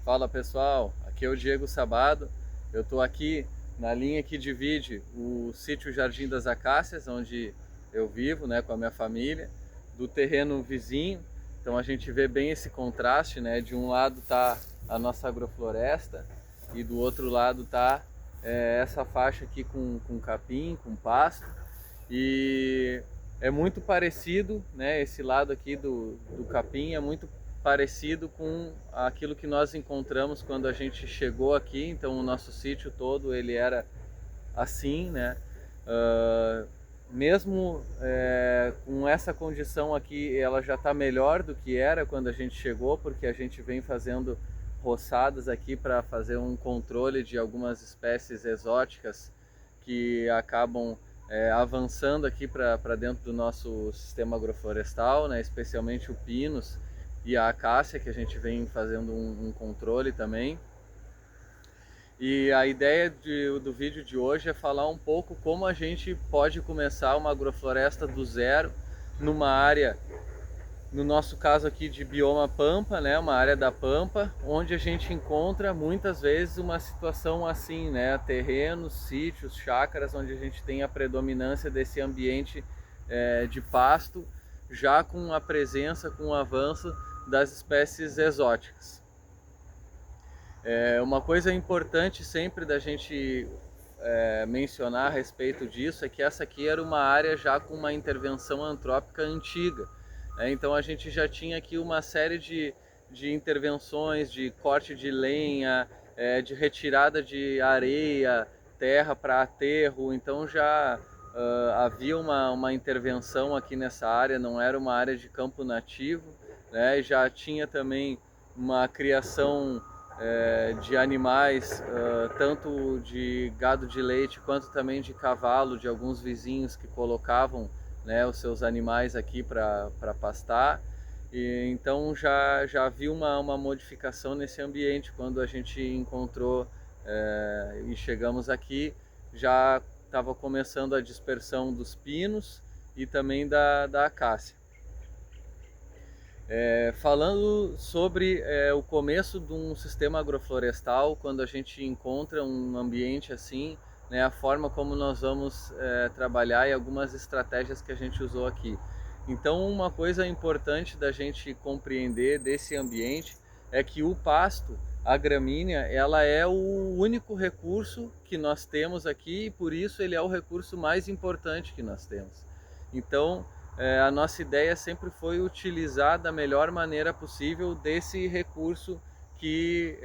Fala pessoal, aqui é o Diego Sabado. Eu estou aqui na linha que divide o sítio Jardim das Acácias, onde eu vivo, né, com a minha família, do terreno vizinho. Então a gente vê bem esse contraste, né? De um lado está a nossa agrofloresta e do outro lado está essa faixa aqui com capim, com pasto. E é muito parecido, né? Esse lado aqui do capim é muito parecido com aquilo que nós encontramos quando a gente chegou aqui. Então o nosso sítio todo ele era assim, né? Mesmo com essa condição aqui, ela já está melhor do que era quando a gente chegou, porque a gente vem fazendo roçadas aqui para fazer um controle de algumas espécies exóticas que acabam avançando aqui para dentro do nosso sistema agroflorestal, né? Especialmente o pinus e a acácia, que a gente vem fazendo um controle também. E a ideia do vídeo de hoje é falar um pouco como a gente pode começar uma agrofloresta do zero numa área, no nosso caso aqui de bioma pampa, né, uma área da pampa, onde a gente encontra muitas vezes uma situação assim, né, terrenos, sítios, chácaras, onde a gente tem a predominância desse ambiente de pasto, já com a presença, com o avanço das espécies exóticas. Uma coisa importante sempre da gente mencionar a respeito disso é que essa aqui era uma área já com uma intervenção antrópica antiga. Então a gente já tinha aqui uma série de intervenções, de corte de lenha, de retirada de areia, terra para aterro. Então já havia uma intervenção aqui nessa área, não era uma área de campo nativo, né? Já tinha também uma criação de animais, tanto de gado de leite quanto também de cavalo, de alguns vizinhos que colocavam, né, os seus animais aqui para pastar. E então já havia uma modificação nesse ambiente quando a gente encontrou e chegamos aqui. Já estava começando a dispersão dos pinos e também da acácia. Falando sobre o começo de um sistema agroflorestal, quando a gente encontra um ambiente assim, né, a forma como nós vamos trabalhar e algumas estratégias que a gente usou aqui. Então uma coisa importante da gente compreender desse ambiente é que o pasto, a gramínea, ela é o único recurso que nós temos aqui e por isso ele é o recurso mais importante que nós temos. Então a nossa ideia sempre foi utilizar da melhor maneira possível desse recurso que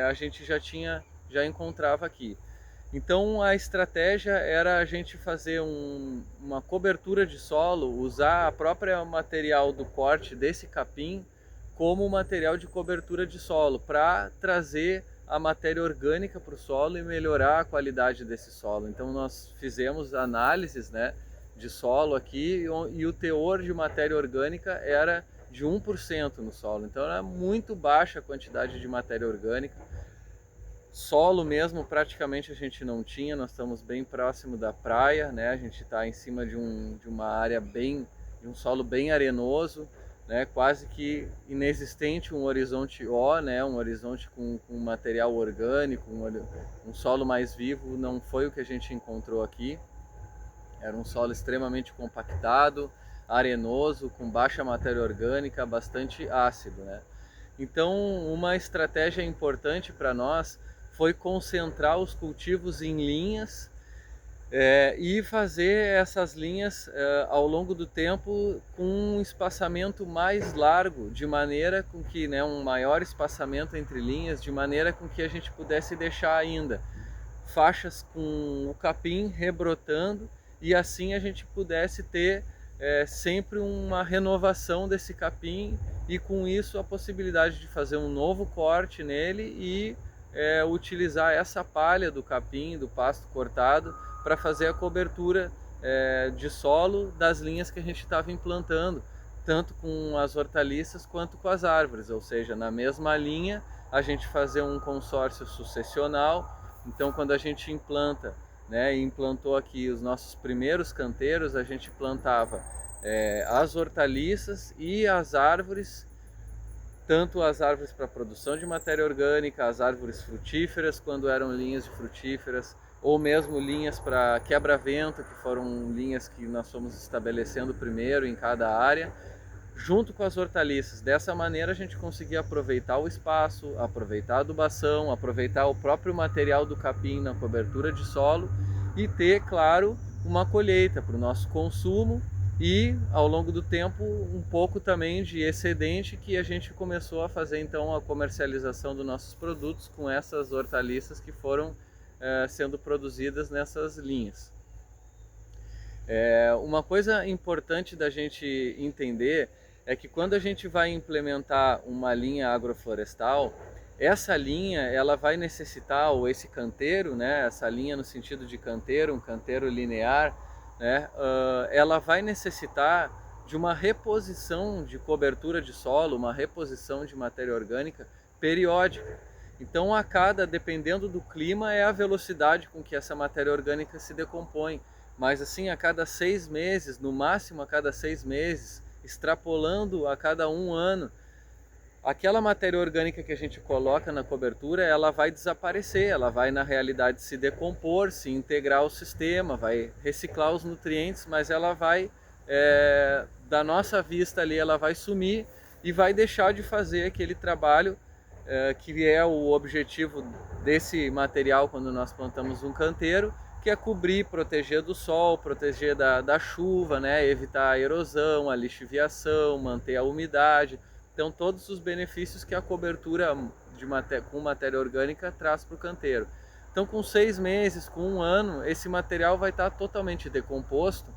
a gente já encontrava aqui. Então a estratégia era a gente fazer uma cobertura de solo, usar a própria material do corte desse capim como material de cobertura de solo, para trazer a matéria orgânica para o solo e melhorar a qualidade desse solo. Então nós fizemos análises, né, de solo aqui e o teor de matéria orgânica era de 1% no solo, então era muito baixa a quantidade de matéria orgânica. Solo mesmo praticamente a gente não tinha, nós estamos bem próximo da praia, né? A gente está em cima de uma área de um solo bem arenoso, né? Quase que inexistente um horizonte O, né? Um horizonte com material orgânico, um solo mais vivo, não foi o que a gente encontrou aqui. Era um solo extremamente compactado, arenoso, com baixa matéria orgânica, bastante ácido, né? Então, uma estratégia importante para nós foi concentrar os cultivos em linhas e fazer essas linhas ao longo do tempo com um espaçamento mais largo, de maneira com que, né, um maior espaçamento entre linhas, de maneira com que a gente pudesse deixar ainda faixas com o capim rebrotando e assim a gente pudesse ter sempre uma renovação desse capim e com isso a possibilidade de fazer um novo corte nele e utilizar essa palha do capim, do pasto cortado, para fazer a cobertura de solo das linhas que a gente estava implantando, tanto com as hortaliças quanto com as árvores, ou seja, na mesma linha a gente fazer um consórcio sucessional. Então quando a gente implanta, né, implantou aqui os nossos primeiros canteiros, a gente plantava as hortaliças e as árvores tanto as árvores para produção de matéria orgânica, as árvores frutíferas, quando eram linhas de frutíferas, ou mesmo linhas para quebra-vento, que foram linhas que nós fomos estabelecendo primeiro em cada área, junto com as hortaliças. Dessa maneira a gente conseguia aproveitar o espaço, aproveitar a adubação, aproveitar o próprio material do capim na cobertura de solo e ter, claro, uma colheita para o nosso consumo e, ao longo do tempo, um pouco também de excedente, que a gente começou a fazer então a comercialização dos nossos produtos com essas hortaliças que foram sendo produzidas nessas linhas. Uma coisa importante da gente entender é que quando a gente vai implementar uma linha agroflorestal, essa linha ela vai necessitar, ou esse canteiro, né, essa linha no sentido de canteiro, um canteiro linear, né, ela vai necessitar de uma reposição de cobertura de solo, uma reposição de matéria orgânica periódica. Então, dependendo do clima, é a velocidade com que essa matéria orgânica se decompõe. Mas assim, a cada 6 meses, no máximo a cada 6 meses, extrapolando a cada 1 ano, aquela matéria orgânica que a gente coloca na cobertura, ela vai desaparecer, ela vai na realidade se decompor, se integrar ao sistema, vai reciclar os nutrientes, mas ela vai, da nossa vista ali, ela vai sumir e vai deixar de fazer aquele trabalho que é o objetivo desse material quando nós plantamos um canteiro, que é cobrir, proteger do sol, proteger da chuva, né? Evitar a erosão, a lixiviação, manter a umidade. Então todos os benefícios que a cobertura com matéria orgânica traz para o canteiro. Então com 6 meses, com 1 ano, esse material vai estar totalmente decomposto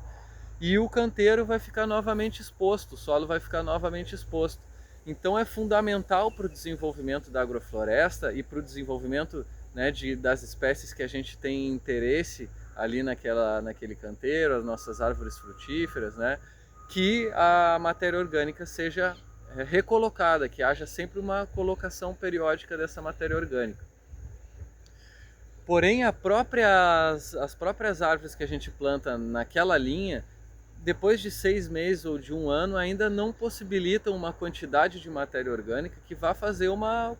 e o canteiro vai ficar novamente exposto, o solo vai ficar novamente exposto. Então é fundamental para o desenvolvimento da agrofloresta e para o desenvolvimento, né, das espécies que a gente tem interesse ali naquele canteiro, as nossas árvores frutíferas, né, que a matéria orgânica seja recolocada, que haja sempre uma colocação periódica dessa matéria orgânica. Porém, as próprias árvores que a gente planta naquela linha, depois de 6 meses ou de 1 ano, ainda não possibilitam uma quantidade de matéria orgânica que vá fazer uma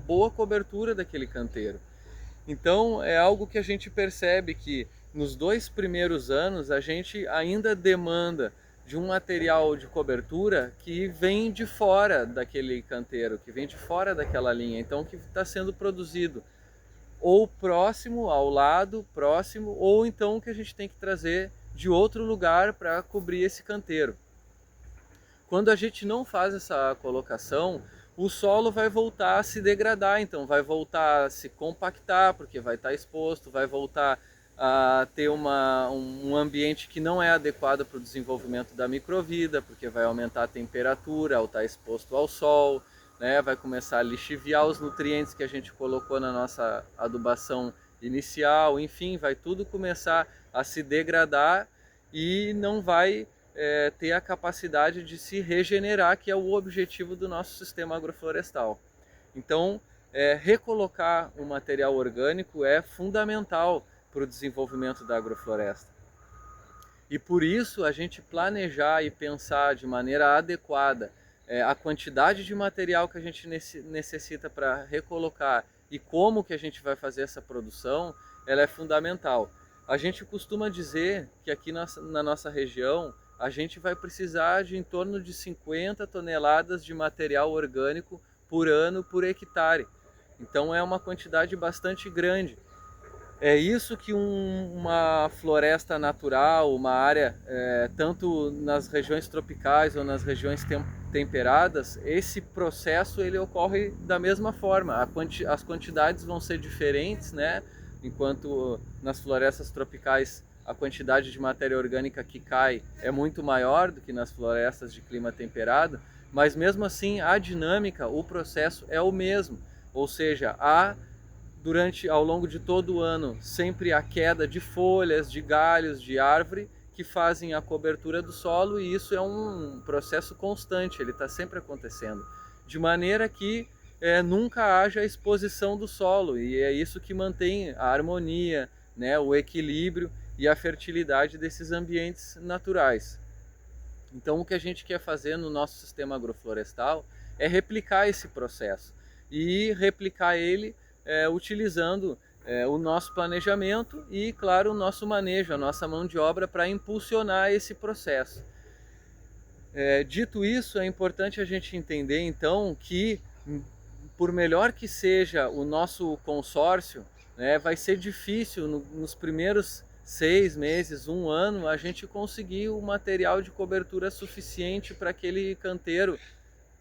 boa cobertura daquele canteiro. Então é algo que a gente percebe que nos 2 primeiros anos a gente ainda demanda de um material de cobertura que vem de fora daquele canteiro, que vem de fora daquela linha, então que está sendo produzido ou próximo, ao lado, próximo, ou então que a gente tem que trazer de outro lugar para cobrir esse canteiro. Quando a gente não faz essa colocação, o solo vai voltar a se degradar, então vai voltar a se compactar, porque vai estar exposto, vai voltar a ter um ambiente que não é adequado para o desenvolvimento da microvida, porque vai aumentar a temperatura ao estar exposto ao sol, né? Vai começar a lixiviar os nutrientes que a gente colocou na nossa adubação inicial, enfim, vai tudo começar a se degradar e não vai ter a capacidade de se regenerar, que é o objetivo do nosso sistema agroflorestal. Então, recolocar o material orgânico é fundamental para o desenvolvimento da agrofloresta. E por isso a gente planejar e pensar de maneira adequada a quantidade de material que a gente necessita para recolocar e como que a gente vai fazer essa produção, ela é fundamental. A gente costuma dizer que aqui na nossa região a gente vai precisar de em torno de 50 toneladas de material orgânico por ano por hectare. Então é uma quantidade bastante grande. É isso que uma floresta natural, uma área, tanto nas regiões tropicais ou nas regiões temperadas, esse processo ele ocorre da mesma forma. As quantidades vão ser diferentes, né? Enquanto nas florestas tropicais a quantidade de matéria orgânica que cai é muito maior do que nas florestas de clima temperado, mas mesmo assim a dinâmica, o processo é o mesmo, ou seja, ao longo de todo o ano, sempre a queda de folhas, de galhos, de árvore, que fazem a cobertura do solo, e isso é um processo constante, ele está sempre acontecendo, de maneira que nunca haja exposição do solo, e é isso que mantém a harmonia, né, o equilíbrio e a fertilidade desses ambientes naturais. Então o que a gente quer fazer no nosso sistema agroflorestal é replicar esse processo e replicar ele utilizando o nosso planejamento e, claro, o nosso manejo, a nossa mão de obra para impulsionar esse processo. Dito isso, é importante a gente entender então que, por melhor que seja o nosso consórcio, né, vai ser difícil nos primeiros 6 meses, 1 ano, a gente conseguir o material de cobertura suficiente para aquele canteiro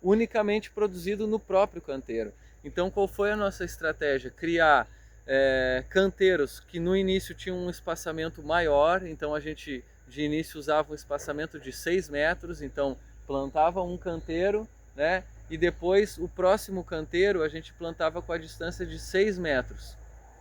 unicamente produzido no próprio canteiro. Então, qual foi a nossa estratégia? Criar canteiros que no início tinham um espaçamento maior, então a gente de início usava um espaçamento de 6 metros, então plantava um canteiro, né? E depois o próximo canteiro a gente plantava com a distância de 6 metros.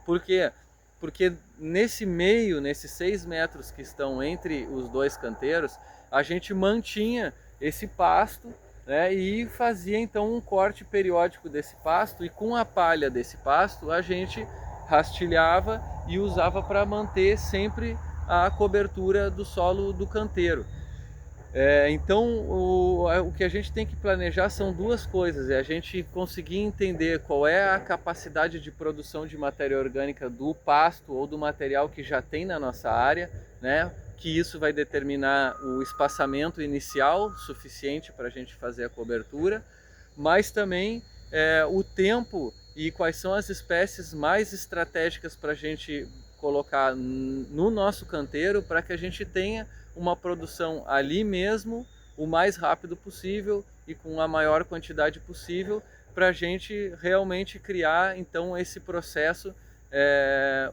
Por quê? Porque nesse meio, nesses 6 metros que estão entre os dois canteiros, a gente mantinha esse pasto, né, e fazia então um corte periódico desse pasto, e com a palha desse pasto a gente rastilhava e usava para manter sempre a cobertura do solo do canteiro. Então o que a gente tem que planejar são duas coisas: é a gente conseguir entender qual é a capacidade de produção de matéria orgânica do pasto ou do material que já tem na nossa área, né? Que isso vai determinar o espaçamento inicial suficiente para a gente fazer a cobertura, mas também o tempo e quais são as espécies mais estratégicas para a gente colocar no nosso canteiro para que a gente tenha uma produção ali mesmo, o mais rápido possível e com a maior quantidade possível, para a gente realmente criar então esse processo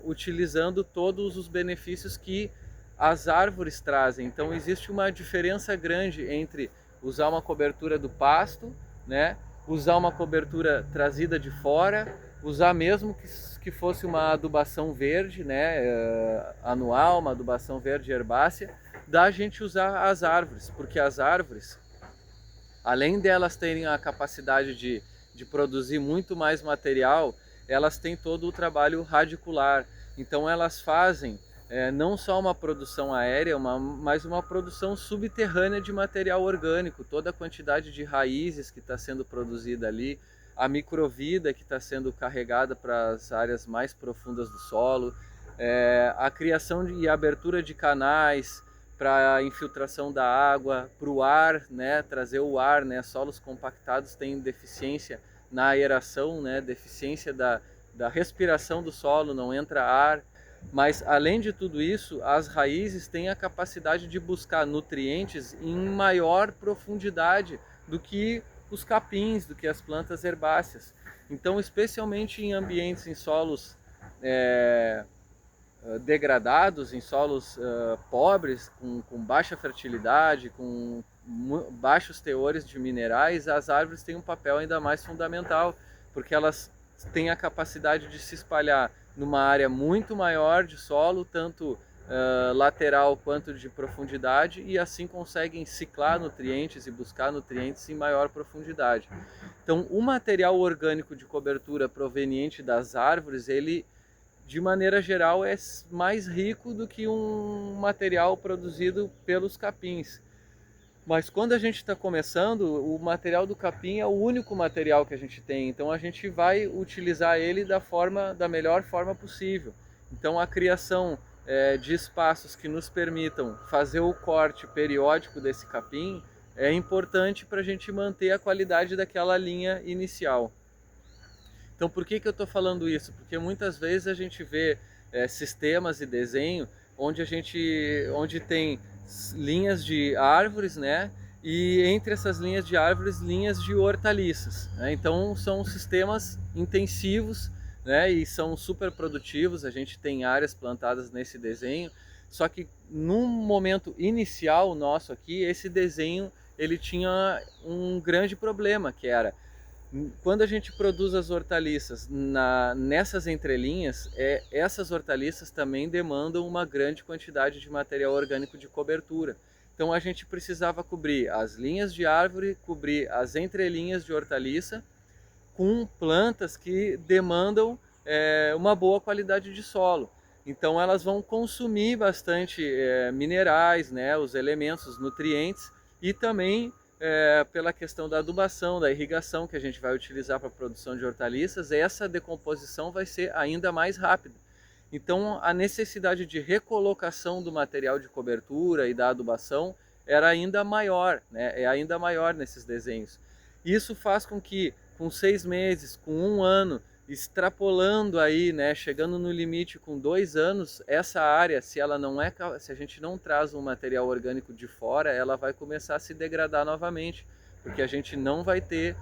utilizando todos os benefícios que as árvores trazem. Então existe uma diferença grande entre usar uma cobertura do pasto, né, usar uma cobertura trazida de fora, usar mesmo que fosse uma adubação verde, né, anual, uma adubação verde herbácea, da gente usar as árvores, porque as árvores, além delas terem a capacidade de produzir muito mais material, elas têm todo o trabalho radicular. Então elas fazem não só uma produção aérea, mas uma produção subterrânea de material orgânico, toda a quantidade de raízes que está sendo produzida ali, a microvida que está sendo carregada para as áreas mais profundas do solo, a criação e abertura de canais para a infiltração da água, para o ar, né, trazer o ar, né, solos compactados têm deficiência na aeração, né, deficiência da respiração do solo, não entra ar. Mas além de tudo isso, as raízes têm a capacidade de buscar nutrientes em maior profundidade do que os capins, do que as plantas herbáceas. Então, especialmente em ambientes, em solos degradados, em solos pobres, com baixa fertilidade, com baixos teores de minerais, as árvores têm um papel ainda mais fundamental, porque elas têm a capacidade de se espalhar numa área muito maior de solo, tanto lateral quanto de profundidade, e assim conseguem ciclar nutrientes e buscar nutrientes em maior profundidade. Então, o material orgânico de cobertura proveniente das árvores, ele, de maneira geral, é mais rico do que um material produzido pelos capins. Mas quando a gente está começando, o material do capim é o único material que a gente tem, então a gente vai utilizar ele da melhor forma possível. Então a criação de espaços que nos permitam fazer o corte periódico desse capim é importante para a gente manter a qualidade daquela linha inicial. Então por que eu estou falando isso? Porque muitas vezes a gente vê sistemas de desenho onde tem linhas de árvores, né? E entre essas linhas de árvores, linhas de hortaliças, né? Então são sistemas intensivos, né? E são super produtivos. A gente tem áreas plantadas nesse desenho, só que num momento inicial nosso aqui, esse desenho ele tinha um grande problema, que era quando a gente produz as hortaliças nessas entrelinhas, essas hortaliças também demandam uma grande quantidade de material orgânico de cobertura. Então a gente precisava cobrir as linhas de árvore, cobrir as entrelinhas de hortaliça com plantas que demandam uma boa qualidade de solo. Então elas vão consumir bastante minerais, né, os elementos, os nutrientes, e também pela questão da adubação, da irrigação que a gente vai utilizar para a produção de hortaliças, essa decomposição vai ser ainda mais rápida. Então a necessidade de recolocação do material de cobertura e da adubação era ainda maior, né? É ainda maior nesses desenhos. Isso faz com que com 6 meses, com 1 ano, extrapolando aí, né, chegando no limite com 2 anos, essa área, se a gente não traz um material orgânico de fora, ela vai começar a se degradar novamente, porque a gente não vai ter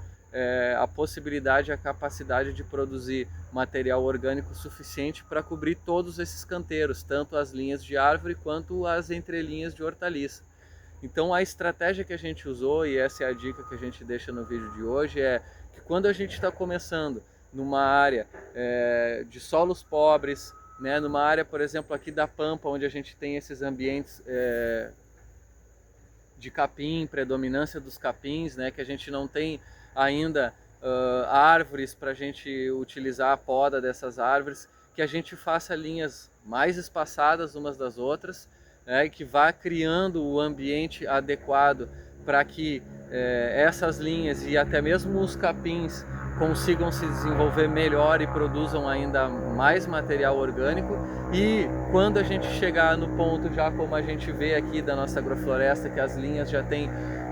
a possibilidade, a capacidade de produzir material orgânico suficiente para cobrir todos esses canteiros, tanto as linhas de árvore quanto as entrelinhas de hortaliça. Então a estratégia que a gente usou, e essa é a dica que a gente deixa no vídeo de hoje, é que quando a gente está começando numa área de solos pobres, né, numa área, por exemplo, aqui da Pampa, onde a gente tem esses ambientes de capim, predominância dos capins, né, que a gente não tem ainda árvores para a gente utilizar a poda dessas árvores, que a gente faça linhas mais espaçadas umas das outras, né, que vá criando o ambiente adequado para que essas linhas e até mesmo os capins consigam se desenvolver melhor e produzam ainda mais material orgânico. E quando a gente chegar no ponto, já como a gente vê aqui da nossa agrofloresta, que as linhas já têm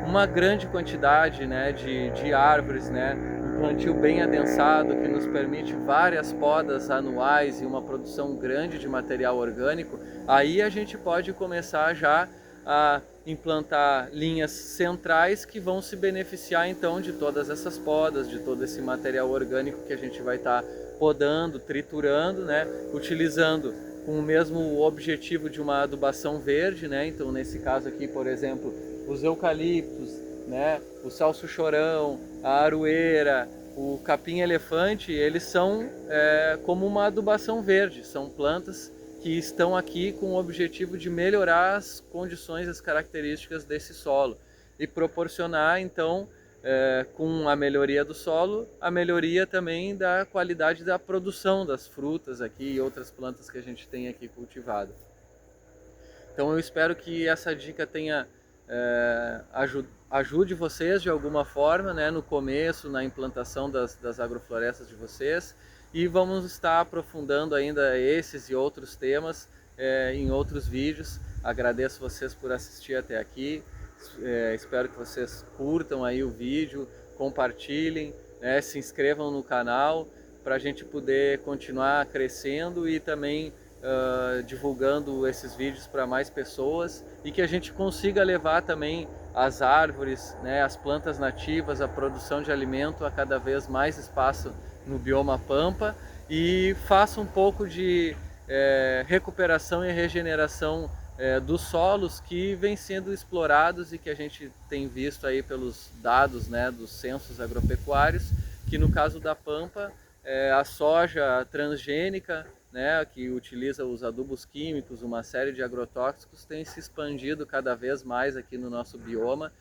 uma grande quantidade, né, de árvores, né, um plantio bem adensado que nos permite várias podas anuais e uma produção grande de material orgânico, aí a gente pode começar já a implantar linhas centrais que vão se beneficiar então de todas essas podas, de todo esse material orgânico que a gente vai estar podando, triturando, né, utilizando com o mesmo objetivo de uma adubação verde, né? Então nesse caso aqui, por exemplo, os eucaliptos, né, o salso-chorão, a aroeira, o capim-elefante, eles são como uma adubação verde, são plantas que estão aqui com o objetivo de melhorar as condições, as características desse solo e proporcionar então, com a melhoria do solo, a melhoria também da qualidade da produção das frutas aqui e outras plantas que a gente tem aqui cultivado. Então eu espero que essa dica tenha ajude vocês de alguma forma, né, no começo, na implantação das agroflorestas de vocês, e vamos estar aprofundando ainda esses e outros temas em outros vídeos. Agradeço vocês por assistir até aqui, espero que vocês curtam aí o vídeo, compartilhem, né, se inscrevam no canal para a gente poder continuar crescendo e também divulgando esses vídeos para mais pessoas, e que a gente consiga levar também as árvores, né, as plantas nativas, a produção de alimento a cada vez mais espaço no bioma Pampa, e faça um pouco de recuperação e regeneração dos solos que vêm sendo explorados e que a gente tem visto aí pelos dados, né, dos censos agropecuários, que no caso da Pampa, a soja transgênica, né, que utiliza os adubos químicos, uma série de agrotóxicos, tem se expandido cada vez mais aqui no nosso bioma,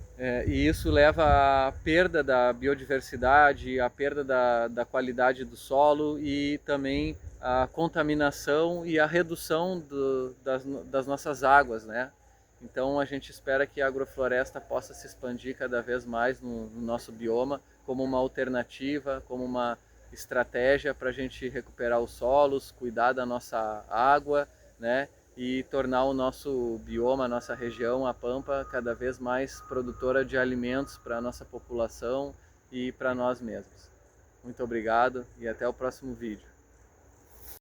e isso leva à perda da biodiversidade, à perda da qualidade do solo e também a contaminação e a redução das nossas águas, né? Então a gente espera que a agrofloresta possa se expandir cada vez mais no nosso bioma como uma alternativa, como uma estratégia para a gente recuperar os solos, cuidar da nossa água, né? E tornar o nosso bioma, a nossa região, a Pampa, cada vez mais produtora de alimentos para a nossa população e para nós mesmos. Muito obrigado e até o próximo vídeo.